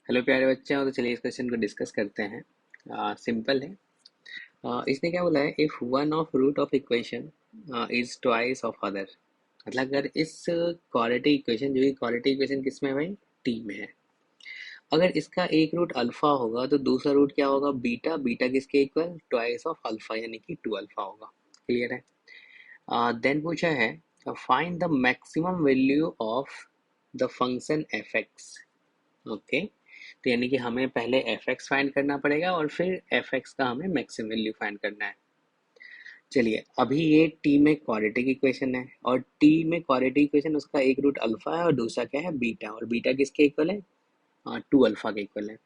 Hello प्यारे बच्चे हो, तो चलिए इस क्वेश्चन को डिस्कस करते हैं। सिंपल है। इसने क्या बोला है, if one of root of equation is twice of other. मतलब अगर इस क्वाड्रेटिक इक्वेशन, जो कि क्वाड्रेटिक इक्वेशन किस में है भाई, टी में है, अगर इसका एक रूट अल्फा होगा तो दूसरा रूट क्या होगा, बीटा। बीटा किसके इक्वल, ट्वाइस ऑफ अल्फा, यानी कि 2 अल्फा होगा। क्लियर है। देन पूछा है, find the maximum value of the function F x. Okay, तो यानी कि हमें पहले एफ एक्स फाइंड करना पड़ेगा और फिर एफ एक्स का हमें मैक्सिमम वैल्यू फाइंड करना है। चलिए, अभी ये टी में क्वाड्रेटिक इक्वेशन है, और टी में क्वाड्रेटिक इक्वेशन उसका एक रूट अल्फा है और दूसरा क्या है, बीटा। और बीटा किसके इक्वल है, 2 अल्फा के इक्वल है।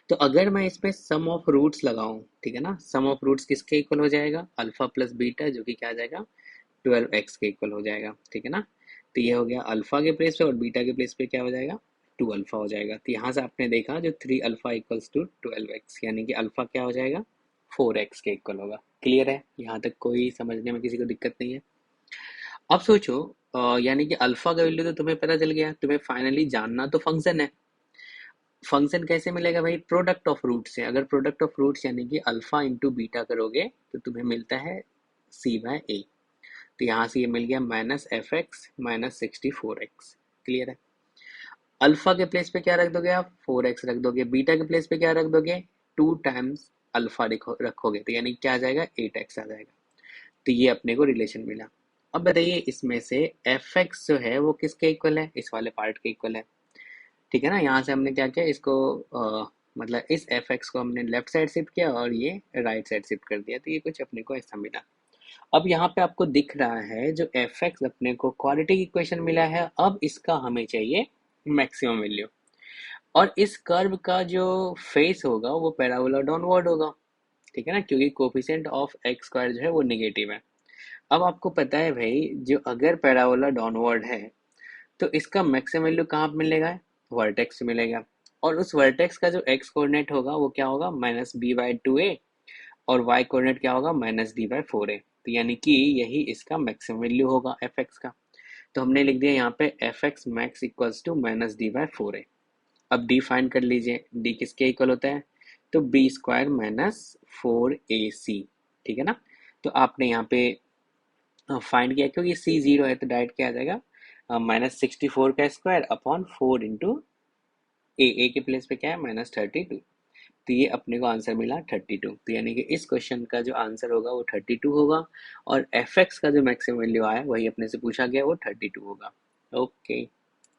तो अगर मैं इस पे सम ऑफ रूट्स लगाऊं, ठीक है ना, सम ऑफ रूट्स किसके इक्वल हो जाएगा, अल्फा प्लस बीटा, जो कि क्या आ जाएगा, 12x के इक्वल हो जाएगा। ठीक है ना। तो ये हो गया अल्फा के प्लेस पे, और बीटा के प्लेस पे क्या हो जाएगा, 2 अल्फा हो जाएगा। तो यहाँ से आपने देखा जो 3 अल्फा इक्वल्स टू 12x, यानी कि अल्फा क्या हो जाएगा, 4x के इक्वल होगा। क्लियर है, यहाँ तक कोई समझने में किसी को दिक्कत नहीं है। अब सोचो, यानी कि अल्फा का वैल्यू तो तुम्हें पता चल गया, तुम्हें फाइनली जानना तो फंक्शन है। फंक्शन कैसे मिलेगा भाई, प्रोडक्ट ऑफ रूट से। अगर प्रोडक्ट ऑफ रूट्स यानी कि अल्फा इंटू बीटा करोगे तो तुम्हें मिलता है c/a। तो यहाँ से ये मिल गया minus F x minus 64x। Clear है। अल्फा के प्लेस पे क्या रख दोगे आप, 4x रख दोगे। बीटा के प्लेस पे क्या रख दोगे, 2 टाइम्स अल्फा रखोगे, तो यानी क्या आ जाएगा, 8x आ जाएगा। तो ये अपने को रिलेशन मिला। अब बताइए, इसमें से एफ एक्स जो है वो किसके इक्वल है, इस वाले पार्ट के इक्वल है। ठीक है ना। यहाँ से हमने क्या किया, इसको मतलब इस एफ एक्स को हमने लेफ्ट साइड शिफ्ट किया और ये राइट साइड शिफ्ट कर दिया, तो ये कुछ अपने को ऐसा मिला। अब यहाँ पे आपको दिख रहा है जो एफ एक्स अपने को क्वाड्रेटिक इक्वेशन मिला है, अब इसका हमें चाहिए मैक्सिमम वैल्यू। और इस कर्व का जो फेस होगा वो पैराबोला डाउनवर्ड होगा। ठीक है ना, क्योंकि कोफिशिएंट ऑफ एक्स स्क्वायर जो है वो नेगेटिव है। अब आपको पता है भाई, जो अगर पैराबोला डाउनवर्ड है तो इसका मैक्सिमम वैल्यू कहाँ पे मिलेगा, वर्टेक्स मिलेगा। और उस वर्टेक्स का जो एक्स कोऑर्डिनेट होगा वो क्या होगा, -b/2a, और y कोऑर्डिनेट क्या होगा, -d/4a। तो यानी कि यही इसका मैक्सिमम वैल्यू होगा एफ एक्स का। तो हमने लिख दिया यहाँ पे f x max equals to -d/4a। अब d फाइंड कर लीजिए, d किसके इक्वल होता है, तो b² - 4ac। ठीक है ना। तो आपने यहाँ पे फाइंड किया, क्योंकि c 0 है तो डायरेक्ट क्या आ जाएगा, -64 का स्क्वायर अपॉन 4 इंटू ए के प्लेस पे क्या है, -32। तो ये अपने को आंसर मिला 32। तो यानी कि इस क्वेश्चन का जो आंसर होगा वो 32 होगा, और एफ एक्स का जो मैक्सिमम वैल्यू आया वही अपने से पूछा गया, वो 32 होगा। ओके।